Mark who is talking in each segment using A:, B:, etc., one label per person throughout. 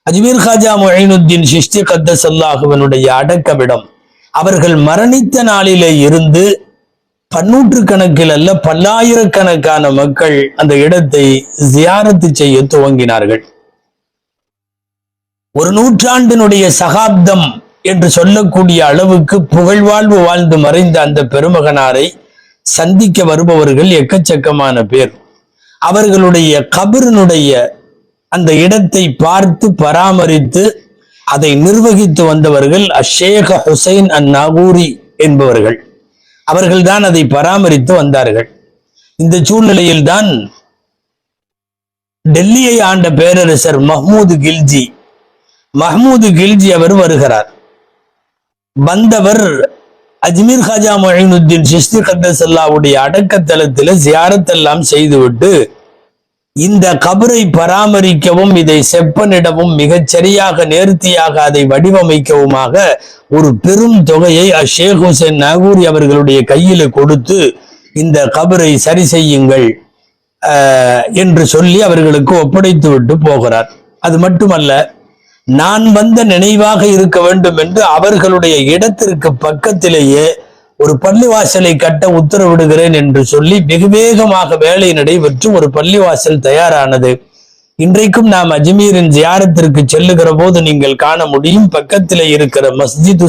A: அஜ்மீர் காஜா முஈனுத்தீன் சிஷ்டி கத்தஸல்லாஹுவினுடைய அடக்கவிடம். அவர்கள் மரணித்த நாளிலே இருந்து பன்னூற்று கணக்கில் அல்ல பல்லாயிரக்கணக்கான மக்கள் அந்த இடத்தை ஜியாரத்து செய்ய துவங்கினார்கள். ஒரு நூற்றாண்டினுடைய சகாப்தம் என்று சொல்லக்கூடிய அளவுக்கு புகழ்வாழ்வு வாழ்ந்து மறைந்த அந்த பெருமகனாரை சந்திக்க வருபவர்கள் எக்கச்சக்கமான பேர். அவர்களுடைய கபரினுடைய அந்த இடத்தை பார்த்து பராமரித்து அதை நிர்வகித்து வந்தவர்கள் அஷேக ஹுசைன் அந்நாகூரி என்பவர்கள். அவர்கள்தான் அதை பராமரித்து வந்தார்கள். இந்த சூழ்நிலையில் தான் டெல்லியை ஆண்ட பேரரசர் மஹ்மூது கில்ஜி அவர் வருகிறார். வந்தவர் அஜ்மீர் காஜா முஈனுத்தீன் சிஷ்டி கத்தஸல்லாஹுடைய அடக்கத்தலத்தில் ஜியாரத் எல்லாம் செய்துவிட்டு இந்த கபரை பராமரிக்கவும் இதை செப்பனிடவும் மிகச் சரியாக நேர்த்தியாக அதை வடிவமைக்கவுமாக ஒரு பெரும் தொகையை ஷேக் ஹுசைன் நாகூரி அவர்களுடைய கையில கொடுத்து இந்த கபரை சரி செய்யுங்கள் என்று சொல்லி அவர்களுக்கு ஒப்படைத்து விட்டு போகிறார். அது மட்டுமல்ல, நான் வந்த நினைவாக இருக்க வேண்டும் என்று அவர்களுடைய இடத்திற்கு பக்கத்திலேயே ஒரு பள்ளிவாசலை கட்ட உத்தரவிடுகிறேன் என்று சொல்லி வெகு வேகமாக வேலை நடைபெற்று ஒரு பள்ளிவாசல் தயாரானது. இன்றைக்கும் நாம் அஜ்மீரின் ஜியாரத்திற்கு செல்லுகிற போது நீங்கள் காண முடியும். பக்கத்திலே இருக்கிற மஸ்ஜிது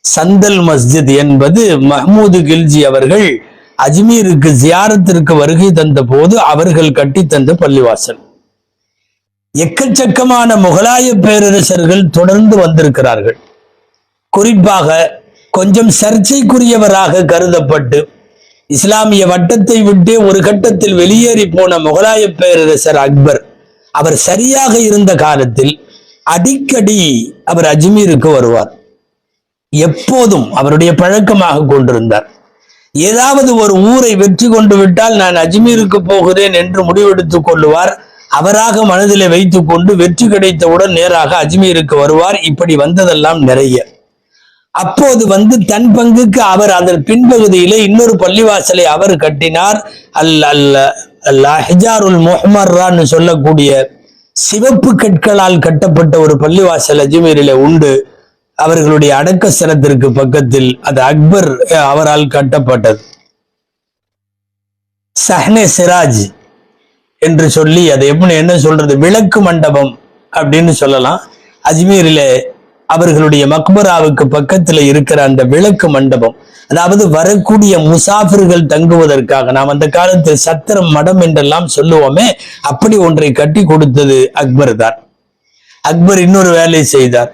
A: சந்தல் மஸ்ஜித் என்பது மஹ்மூது கில்ஜி அவர்கள் அஜ்மீருக்கு ஜியாரத்திற்கு வருகை தந்த போது அவர்கள் கட்டி தந்த பள்ளிவாசல். எக்கச்சக்கமான முகலாய பேரரசர்கள் தொடர்ந்து வந்திருக்கிறார்கள். குறிப்பாக கொஞ்சம் சர்ச்சைக்குரியவராக கருதப்பட்டு இஸ்லாமிய வட்டத்தை விட்டு ஒரு கட்டத்தில் வெளியேறி போன முகலாய பேரரசர் அக்பர், அவர் சரியாக இருந்த காலத்தில் அடிக்கடி அவர் அஜ்மீருக்கு வருவார். எப்போதும் அவருடைய பழக்கமாக கொண்டிருந்தார். ஏதாவது ஒரு ஊரை வெற்றி கொண்டு விட்டால் நான் அஜ்மீருக்கு போகிறேன் என்று முடிவெடுத்துக் கொள்ளுவார். அவராக மனதிலே வைத்துக் கொண்டு வெற்றி கிடைத்தவுடன் நேராக அஜ்மீருக்கு வருவார். இப்படி வந்ததெல்லாம் நிறைய. அப்போது தன் பங்குக்கு அவர் அதன் பின்பகுதியிலே இன்னொரு பள்ளிவாசலை அவர் கட்டினார். ஹிஜாருல் முஹ்மர்ரான்னு சொல்லக்கூடிய சிவப்பு கற்களால் கட்டப்பட்ட ஒரு பள்ளிவாசல் அஜ்மீரிலே உண்டு. அவர்களுடைய அடக்க ஸ்தலத்திற்கு பக்கத்தில் அது அக்பர் அவரால் கட்டப்பட்டது. சஹ்னே சிராஜ் என்று சொல்லி அதை என்ன சொல்றது, விளக்கு மண்டபம் அப்படின்னு சொல்லலாம். அஜ்மீரிலே அவர்களுடைய மக்பராவுக்கு பக்கத்துல இருக்கிற அந்த விளக்கு மண்டபம், அதாவது வரக்கூடிய முசாஃபிர்கள் தங்குவதற்காக நாம் அந்த காலத்தில் சத்திரம் மடம் என்றெல்லாம் சொல்லுவோமே, அப்படி ஒன்றை கட்டி கொடுத்தது அக்பர் தான். அக்பர் இன்னொரு வேலை செய்தார்.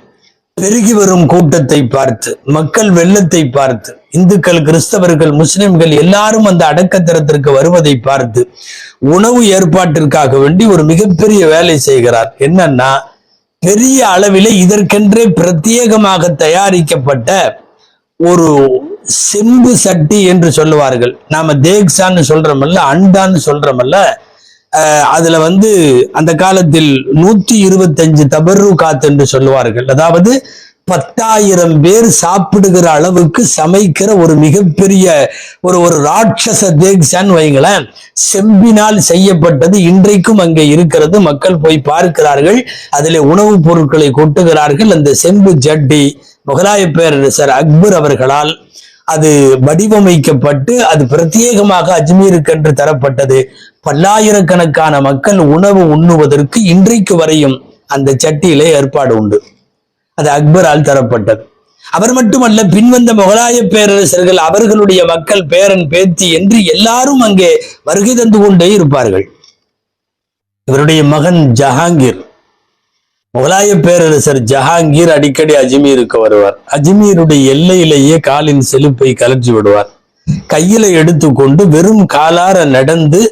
A: பெருகி வரும் கூட்டத்தை பார்த்து, மக்கள் வெள்ளத்தை பார்த்து, இந்துக்கள், கிறிஸ்தவர்கள், முஸ்லிம்கள் எல்லாரும் அந்த அடக்கத்தரத்திற்கு வருவதை பார்த்து உணவு ஏற்பாட்டிற்காக வேண்டி ஒரு மிகப்பெரிய வேலை செய்கிறார். என்னன்னா, பெரிய அளவிலே இதற்கென்றே பிரத்யேகமாக தயாரிக்கப்பட்ட ஒரு செம்பு சட்டி என்று சொல்லுவார்கள். நாம தேக்ஸான்னு சொல்றோமல்ல, அண்டான்னு சொல்றோமல்ல, அதுல அந்த காலத்தில் 125 தபர்ருகாத் என்று சொல்லுவார்கள். அதாவது 10,000 பேர் சாப்பிடுகிற அளவுக்கு சமைக்கிற ஒரு மிகப்பெரிய ஒரு ராட்சச தேக்ஸான்னு வைங்களேன், செம்பினால் செய்யப்பட்டது. இன்றைக்கும் அங்கே இருக்கிறது. மக்கள் போய் பார்க்கிறார்கள். அதிலே உணவுப் பொருட்களை கொட்டுகிறார்கள். அந்த செம்பு ஜட்டி முகலாய பேரரசர் அக்பர் அவர்களால் அது வடிவமைக்கப்பட்டு அது பிரத்யேகமாக அஜ்மீருக்கு என்று தரப்பட்டது. பல்லாயிரக்கணக்கான மக்கள் உணவு உண்ணுவதற்கு இன்றைக்கு வரையும் அந்த சட்டியிலே ஏற்பாடு உண்டு. அது அக்பரால் தரப்பட்டது. அவர் மட்டுமல்ல, பின்வந்த முகலாய பேரரசர்கள், அவர்களுடைய மக்கள், பேரன், பேத்தி என்று எல்லாரும் அங்கே வருகை தந்து கொண்டே இருப்பார்கள். இவருடைய மகன் ஜஹாங்கீர், முகலாய பேரரசர் ஜஹாங்கீர் அடிக்கடி அஜ்மீருக்கு வருவார். அஜ்மீருடைய எல்லையிலேயே காலின் செலுப்பை கலற்றி விடுவார். கையில எடுத்துக்கொண்டு வெறும் காலார நடந்து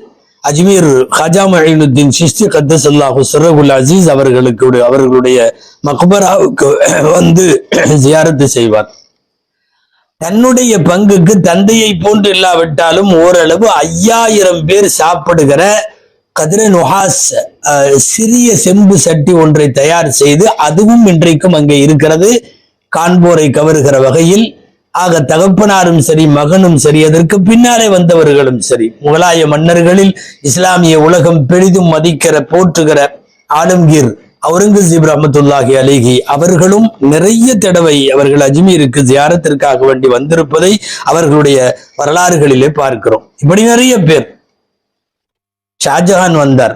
A: அஜ்மீர் காஜா முஈனுத்தீன் சிஷ்டி கத்தஸல்லாஹு சிர்ரஹுல் அசீஸ் அவர்களுடைய மக்பராவுக்கு ஜியாரத்து செய்வார். தன்னுடைய பங்குக்கு தந்தையை போன்று இல்லாவிட்டாலும் ஓரளவு 5000 பேர் சாப்பிடுகிற கதிர நுஹாஸ் சிறிய செம்பு சட்டி ஒன்றை தயார் செய்து, அதுவும் இன்றைக்கும் அங்கே இருக்கிறது, காண்போரை கவருகிற வகையில். ஆக தகப்பனாரும் சரி, மகனும் சரி, அதற்கு பின்னாலே வந்தவர்களும் சரி, முகலாய மன்னர்களில் இஸ்லாமிய உலகம் பெரிதும் மதிக்கிற போற்றுகிற ஆலம்கீர் அவுரங்கசீப் ரஹ்மத்துல்லாஹி அலைஹி அவர்களும் நிறைய தடவை அவர்கள் அஜ்மீருக்கு ஜியாரத்திற்காக வேண்டி வந்திருப்பதை அவர்களுடைய வரலாறுகளிலே பார்க்கிறோம். இப்படி நிறைய பேர். ஷாஜஹான் வந்தார்,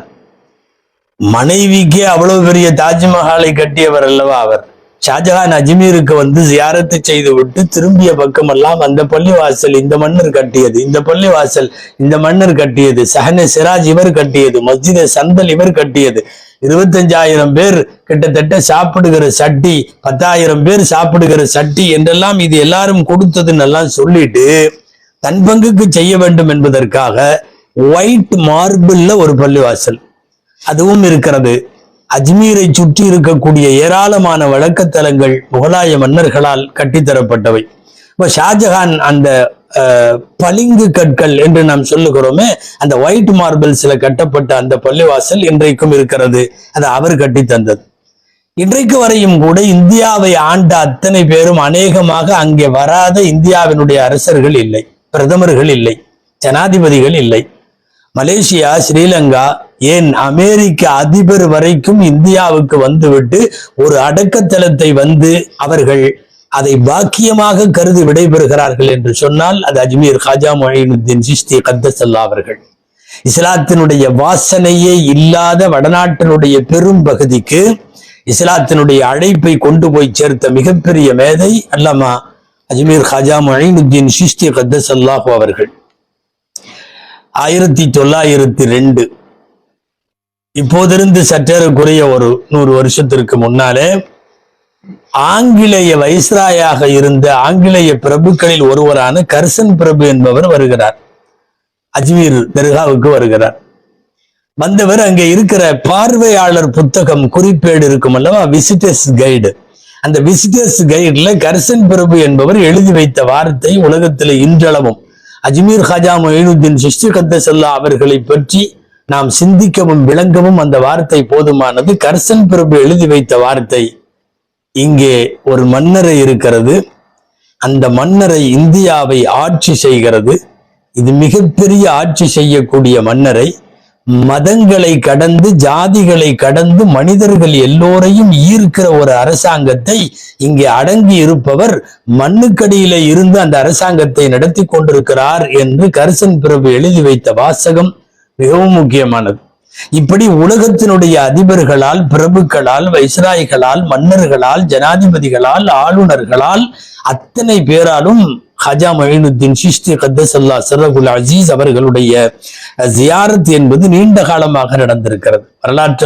A: மனைவிக்கே அவ்வளவு பெரிய தாஜ்மஹாலை கட்டியவர் அல்லவா அவர். ஷாஜஹான் அஜ்மீருக்கு வந்து ஜியாரத்து செய்து விட்டு திரும்பிய பக்கமெல்லாம் அந்த பள்ளிவாசல் இந்த மன்னர் கட்டியது, இந்த பள்ளிவாசல் இந்த மன்னர் கட்டியது, சஹனே சிராஜ் இவர் கட்டியது, மஸ்ஜித் சந்தல் இவர் கட்டியது, 25,000 பேர் கிட்டத்தட்ட சாப்பிடுகிற சட்டி, 10,000 பேர் சாப்பிடுகிற சட்டி என்றெல்லாம் இது எல்லாரும் கொடுத்ததுன்னு எல்லாம் சொல்லிட்டு தன் பங்குக்கு செய்ய வேண்டும் என்பதற்காக ஒயிட் மார்பிள்ல ஒரு பள்ளிவாசல் அதுவும் இருக்கிறது. அஜ்மீரை சுற்றி இருக்கக்கூடிய ஏராளமான வழக்கத்தலங்கள் முகலாய மன்னர்களால் கட்டித்தரப்பட்டவை. இப்ப ஷாஜஹான் அந்த பளிங்கு கற்கள் என்று நாம் சொல்லுகிறோமே, அந்த ஒயிட் மார்பிள்ஸ்ல கட்டப்பட்ட அந்த பள்ளிவாசல் இன்றைக்கும் இருக்கிறது. அது அவர் கட்டி தந்தது. இன்றைக்கு வரையும் கூட இந்தியாவை ஆண்ட அத்தனை பேரும் அநேகமாக அங்கே வராத இந்தியாவினுடைய அரசர்கள் இல்லை, பிரதமர்கள் இல்லை, ஜனாதிபதிகள் இல்லை. மலேசியா, ஸ்ரீலங்கா, ஏன் அமெரிக்க அதிபர் வரைக்கும் இந்தியாவுக்கு வந்துவிட்டு ஒரு அடக்கத்தலத்தை வந்து அவர்கள் அதை பாக்கியமாக கருதி விடைபெறுகிறார்கள் என்று சொன்னால் அது அஜ்மீர் ஹாஜா மொயினுத்தீன் சிஷ்தி கத்தசல்லா அவர்கள். இஸ்லாத்தினுடைய வாசனையே இல்லாத வடநாட்டினுடைய பெரும் பகுதிக்கு இஸ்லாத்தினுடைய அழைப்பை கொண்டு போய் சேர்த்த மிகப்பெரிய மேதை அல்லாமா அஜ்மீர் ஹாஜா மொயினுத்தீன் சிஷ்தி கத்தசல்லாஹு அவர்கள். 1902 இப்போதிருந்து சற்றேறக்குறைய ஒரு 100 வருஷத்திற்கு முன்னாலே ஆங்கிலேய வைஸ்ராயாக இருந்த ஆங்கிலேய பிரபுக்களில் ஒருவரான கர்சன் பிரபு என்பவர் வருகிறார். அஜ்மீர் தர்காவுக்கு வருகிறார். வந்தவர் அங்கே இருக்கிற பார்வையாளர் புத்தகம் குறிப்பேடு இருக்கும் அல்லவா, விசிட்டர்ஸ் கைடு. அந்த விசிட்டர்ஸ் கைடுல கர்சன் பிரபு என்பவர் எழுதி வைத்த வார்த்தை உலகத்தில் இன்றளவும் அஜ்மீர் ஹாஜா மொயினுத்தீன் சிஷ்தி கத்தசல்லா அவர்களை பற்றி நாம் சிந்திக்கவும் விளங்கவும் அந்த வார்த்தை போதுமானது. கர்சன் பிரபு எழுதி வைத்த வார்த்தை, இங்கே ஒரு மன்னரை இருக்கிறது, அந்த மன்னரை இந்தியாவை ஆட்சி செய்கிறது. இது மிகப்பெரிய ஆட்சி செய்யக்கூடிய மன்னரை மதங்களை கடந்து ஜாதிகளை கடந்து மனிதர்கள் எல்லோரையும் ஈர்க்கிற ஒரு அரசாங்கத்தை இங்கே அடங்கி இருப்பவர் மண்ணுக்கடியில இருந்து அந்த அரசாங்கத்தை நடத்தி கொண்டிருக்கிறார் என்று கர்சன் பிரபு எழுதி வைத்த வாசகம் மிகவும் முக்கியமானது. இப்படி உலகத்தினுடைய அதிபர்களால், பிரபுக்களால், வைஸ்ராய்களால், மன்னர்களால், ஜனாதிபதிகளால், ஆளுநர்களால், அத்தனை பேராலும் ஹாஜா மொயினுத்தீன் சிஷ்தி கத்தசல்லா சிர்ருல் அசீஸ் அவர்களுடைய ஜியாரத் என்பது நீண்ட காலமாக நடந்திருக்கிறது. வரலாற்று